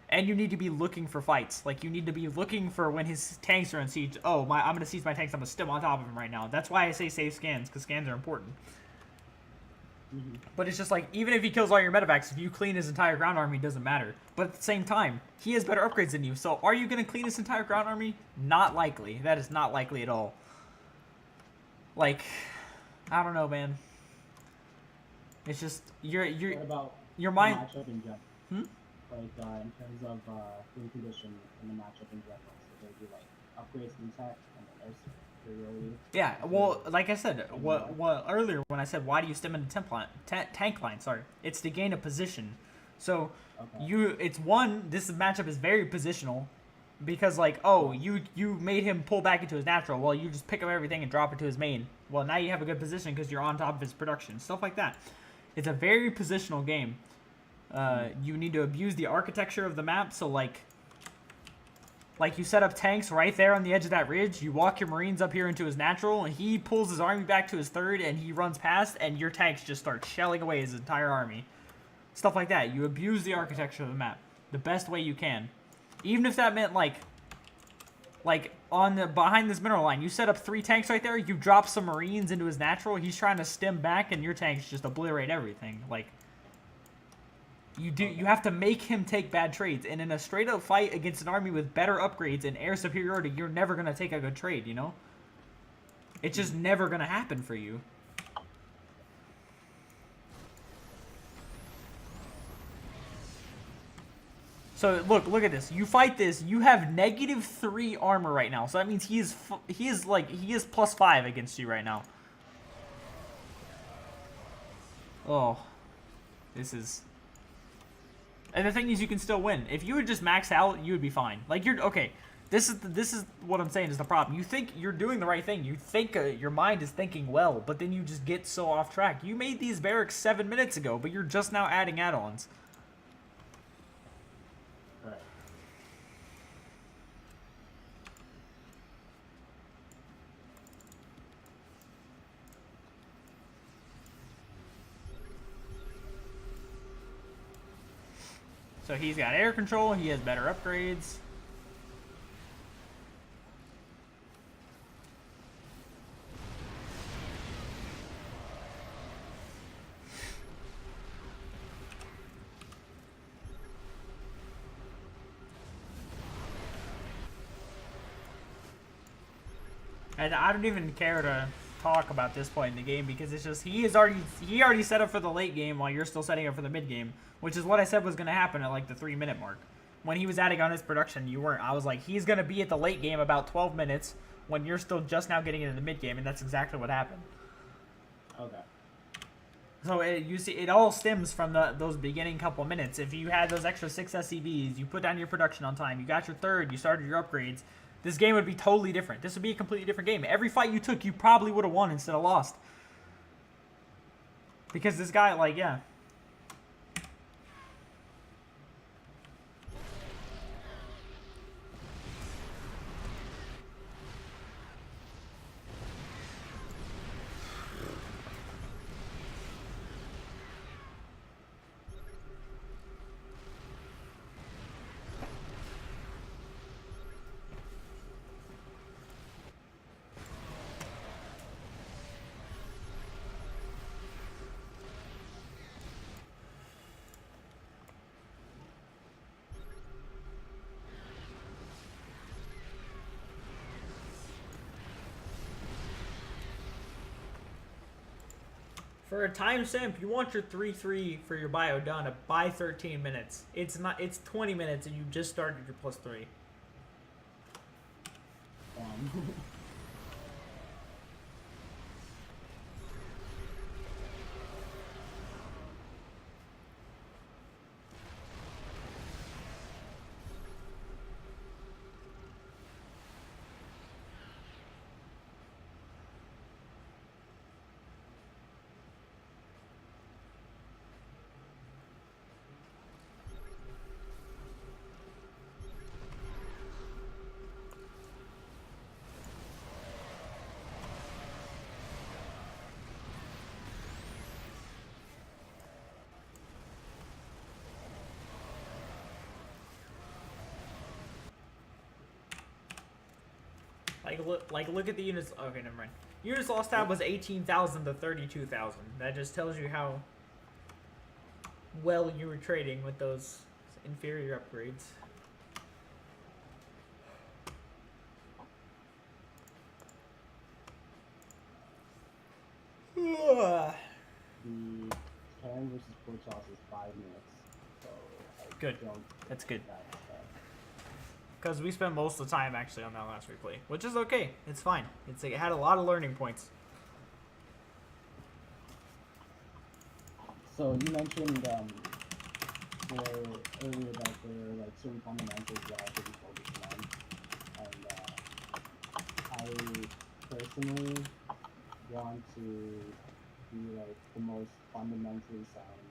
And you need to be looking for fights. Like, you need to be looking for when his tanks are in siege. Oh, I'm going to siege my tanks. I'm going to stim on top of him right now. That's why I say save scans, because scans are important. Mm-hmm. But it's just like, even if he kills all your medevacs, if you clean his entire ground army, it doesn't matter. But at the same time, he has better upgrades than you. So are you going to clean his entire ground army? Not likely. That is not likely at all. Like, I don't know, man. It's just your mind. Matchup in general? Like in terms of win condition in the matchup in general, so there'd be like upgrades in tech and then air superiority. Yeah, well, like I said, what earlier when I said why do you stem into tank line? Sorry, it's to gain a position. So this matchup is very positional. Because, like, oh, you made him pull back into his natural. Well, you just pick up everything and drop it to his main. Well, now you have a good position because you're on top of his production. Stuff like that. It's a very positional game. You need to abuse the architecture of the map. So, like you set up tanks right there on the edge of that ridge. You walk your Marines up here into his natural, and he pulls his army back to his third, and he runs past, and your tanks just start shelling away his entire army. Stuff like that. You abuse the architecture of the map the best way you can. Even if that meant like behind this mineral line, you set up 3 tanks right there. You drop some Marines into his natural. He's trying to stem back, and your tanks just obliterate everything. Like you have to make him take bad trades. And in a straight up fight against an army with better upgrades and air superiority, you're never gonna take a good trade. You know, it's just never gonna happen for you. So look at this. You fight this. You have -3 armor right now. So that means he is +5 against you right now. Oh, this is. And the thing is, you can still win. If you would just max out, you would be fine. Like you're okay. This is what I'm saying is the problem. You think you're doing the right thing. You think your mind is thinking well, but then you just get so off track. You made these barracks 7 minutes ago, but you're just now adding add-ons. So he's got air control. He has better upgrades. And I don't even care to talk about this point in the game because it's just he already set up for the late game while you're still setting up for the mid game, which is what I said was going to happen at like the 3-minute mark. When he was adding on his production, you weren't. I was like, he's going to be at the late game about 12 minutes when you're still just now getting into the mid game, and that's exactly what happened. Okay. So you see, it all stems from those beginning couple minutes. If you had those extra 6 SCVs, you put down your production on time, you got your third, you started your upgrades, this game would be totally different. This would be a completely different game. Every fight you took, you probably would have won instead of lost. Because this guy, like, yeah. For a timestamp, you want your 3-3 for your bio done by 13 minutes. It's 20 minutes and you just started your +3. Look at the units. Okay, never mind. Units lost tab was 18,000 to 32,000. That just tells you how well you were trading with those inferior upgrades. The Terran versus Portos is 5 minutes. So Good. That's good. Because we spent most of the time actually on that last replay, which is okay. It's fine. It had a lot of learning points. So you mentioned earlier that there are like certain fundamentals that I should be focusing on, and I personally want to be like the most fundamentally sound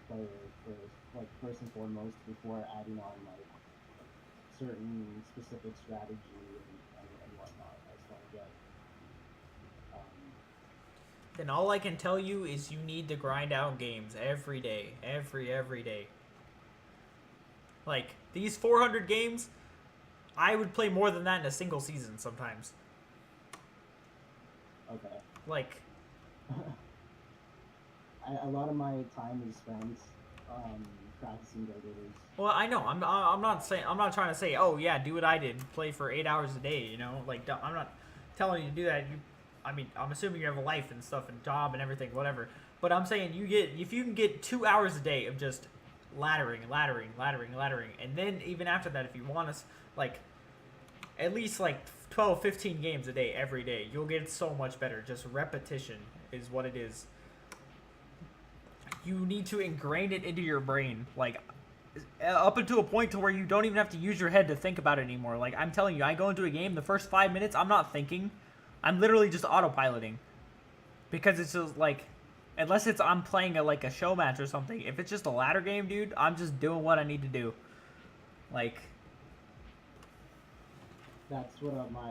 player first and foremost before adding on like certain specific strategy and whatnot. I just want to get Then all I can tell you is you need to grind out games every day, every day. Like these 400 games, I would play more than that in a single season sometimes. okay. Like A lot of my time is spent practicing regulars. Well, I know. I'm not trying to say, oh yeah, do what I did, play for 8 hours a day. You know, like I'm not telling you to do that. I mean, I'm assuming you have a life and stuff and job and everything, whatever. But I'm saying if you can get 2 hours a day of just laddering, and then even after that, if you want to like at least like 12, 15 games a day every day, you'll get so much better. Just repetition is what it is. You need to ingrain it into your brain, like up until a point to where you don't even have to use your head to think about it anymore. Like I'm telling you, I go into a game, the first 5 minutes, I'm not thinking. I'm literally just autopiloting. Because it's just like, unless I'm playing like a show match or something, if it's just a ladder game, dude, I'm just doing what I need to do. Like, that's what my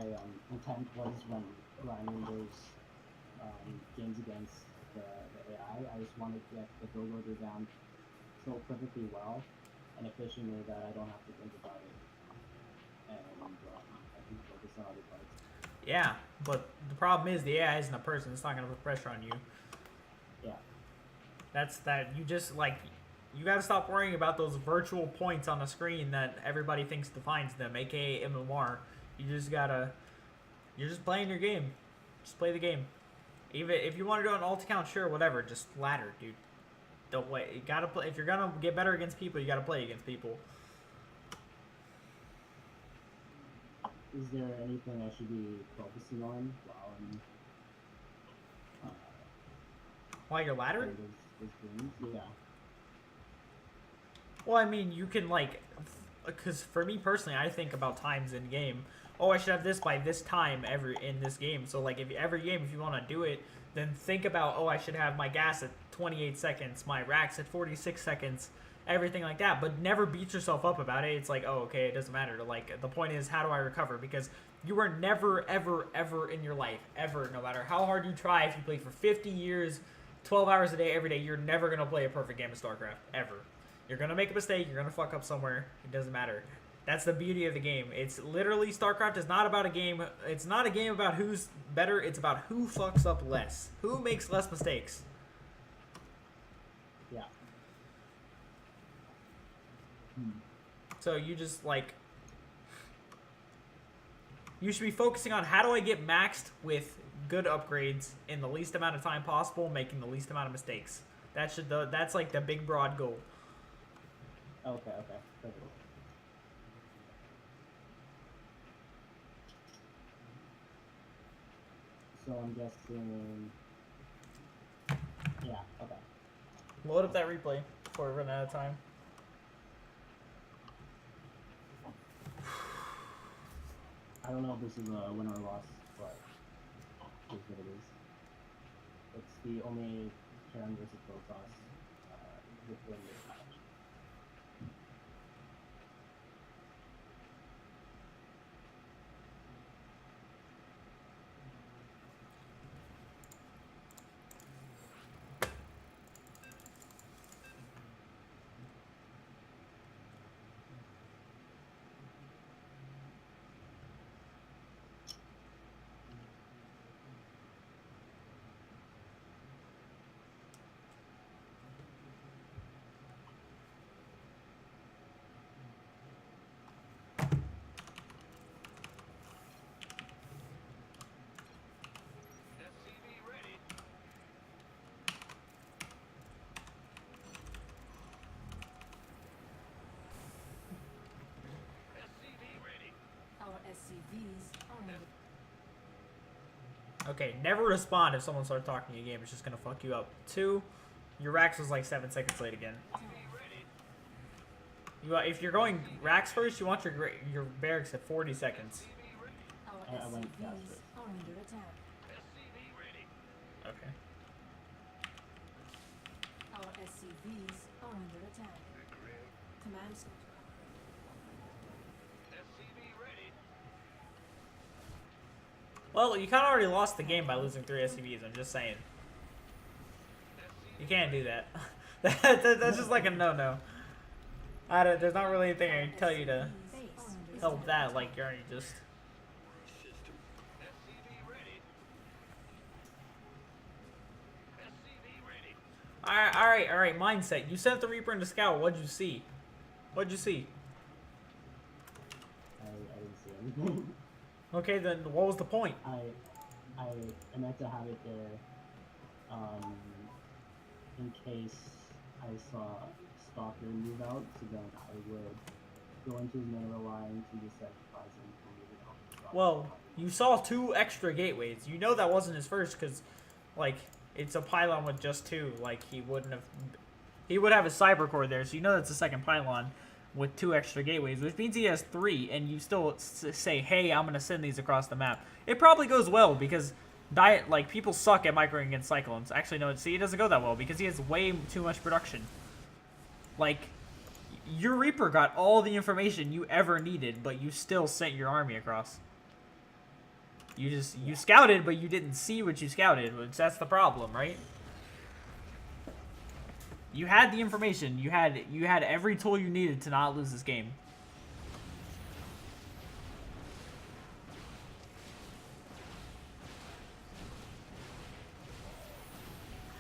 intent was when grinding those games against the AI. I just wanted to get the build order down so so perfectly well and efficiently that I don't have to think about it, and I can focus on other parts. Yeah, but the problem is the AI isn't a person. It's not gonna put pressure on you. Yeah. That's that. You just like you gotta stop worrying about those virtual points on the screen that everybody thinks defines them, aka MMR. You just gotta. You're just playing your game. Just play the game. Even if you want to do an alt account, sure, whatever. Just ladder, dude. Don't wait. You gotta play. If you're gonna get better against people, you gotta play against people. Is there anything I should be focusing on While you're laddering? playing those games? Yeah. Well, I mean, you can like, because for me personally, I think about times in game. Oh, I should have this by this time in this game. So like, if every game, if you want to do it, then think about, oh, I should have my gas at 28 seconds, my racks at 46 seconds, everything like that. But never beat yourself up about it. It's like, oh, okay, it doesn't matter. Like, the point is, how do I recover? Because you are never, ever, ever in your life, ever, no matter how hard you try, if you play for 50 years, 12 hours a day, every day, you're never going to play a perfect game of StarCraft, ever. You're going to make a mistake. You're going to fuck up somewhere. It doesn't matter. That's the beauty of the game. It's literally, StarCraft is not about a game. It's not a game about who's better. It's about who fucks up less. Who makes less mistakes. Yeah. So you just, like... You should be focusing on how do I get maxed with good upgrades in the least amount of time possible, making the least amount of mistakes. That's like the big broad goal. Okay. Perfect. So I'm guessing. Yeah. Okay. Load up that replay before we run out of time. I don't know if this is a win or loss, but it is what it is. It's the only Terran versus Protoss within this match. Our SCVs are under Okay, never respond if someone starts talking to you game. It's just going to fuck you up. 2, your racks was like 7 seconds late again. If you're going racks first, you want your barracks at 40 seconds. our I went SCVs faster. are under attack. Okay. Our SCVs are under attack. Command center. Well, you kind of already lost the game by losing 3 SCVs. I'm just saying. You can't do that. That's just like a no-no. There's not really anything I can tell you to help that. Like, you're already just... Alright, mindset. You sent the Reaper into Scout. What'd you see? I didn't see anything. Okay, then what was the point? I meant to have it there, in case I saw Stalker move out, so then I would go into his mineral line to just set surprise him from moving out. Well, you saw 2 extra gateways. You know that wasn't his first because, like, it's a pylon with just 2. Like, he would have a cyber core there, so you know that's a second pylon with 2 extra gateways, which means he has 3, and you still say, hey, I'm going to send these across the map. It probably goes well because people suck at microing against Cyclones. Actually, no, see, it doesn't go that well because he has way too much production. Like, your Reaper got all the information you ever needed, but you still sent your army across. You scouted, but you didn't see what you scouted, which that's the problem, right? You had the information. You had every tool you needed to not lose this game.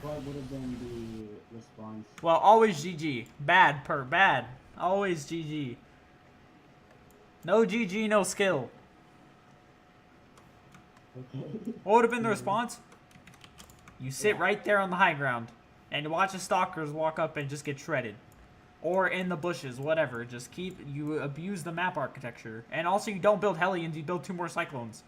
What would have been the response? Well, always GG. Bad per bad. Always GG. No GG, no skill. Okay. What would have been the response? You sit right there on the high ground and watch the stalkers walk up and just get shredded. Or in the bushes, whatever. Just you abuse the map architecture. And also you don't build Hellions, you build 2 more Cyclones.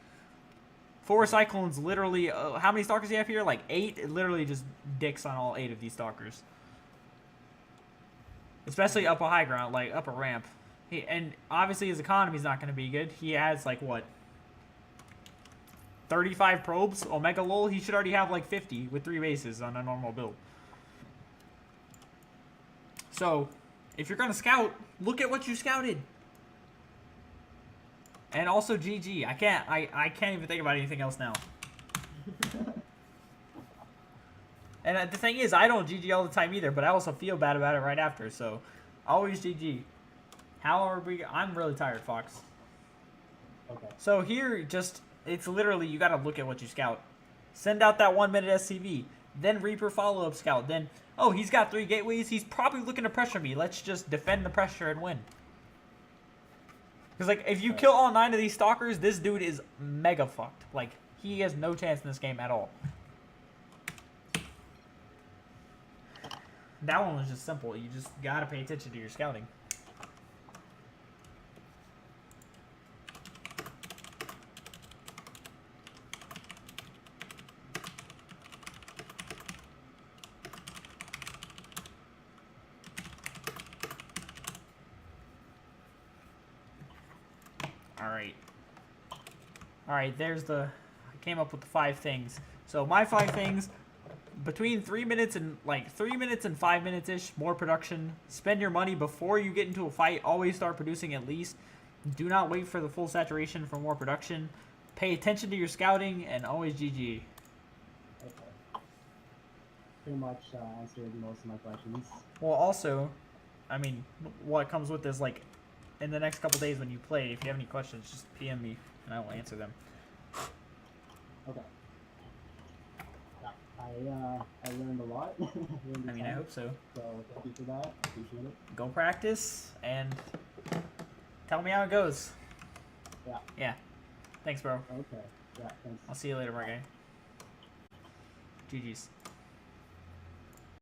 4 Cyclones literally, how many stalkers do you have here? Like 8? It literally just dicks on all 8 of these stalkers. Especially up a high ground, like up a ramp. And obviously his economy's not going to be good. He has like what? 35 probes? Omega lol, he should already have like 50 with 3 bases on a normal build. So, if you're going to scout, look at what you scouted. And also GG. I can't even think about anything else now. And the thing is, I don't GG all the time either, but I also feel bad about it right after, so always GG. How are we? I'm really tired, Fox. Okay. So here, it's literally, you gotta look at what you scout. Send out that 1 minute SCV. Then Reaper follow-up scout. Then, oh, he's got 3 gateways. He's probably looking to pressure me. Let's just defend the pressure and win. Because, like, if you kill all 9 of these stalkers, this dude is mega fucked. Like, he has no chance in this game at all. That one was just simple. You just gotta pay attention to your scouting. Alright, there's I came up with the 5 things. So my 5 things, between 3 minutes and 5 minutes ish, more production. Spend your money before you get into a fight. Always start producing at least. Do not wait for the full saturation for more production. Pay attention to your scouting, and always GG. Okay. Pretty much answered most of my questions. Well, also, I mean, what comes with this, like, in the next couple days when you play, if you have any questions, just PM me, and I will answer them. Okay. Yeah, I learned a lot. I mean, I hope so. So thank you for that. I appreciate it. Go practice, and tell me how it goes. Yeah. Yeah. Thanks, bro. Okay. Yeah, thanks. I'll see you later, my guy. GG's.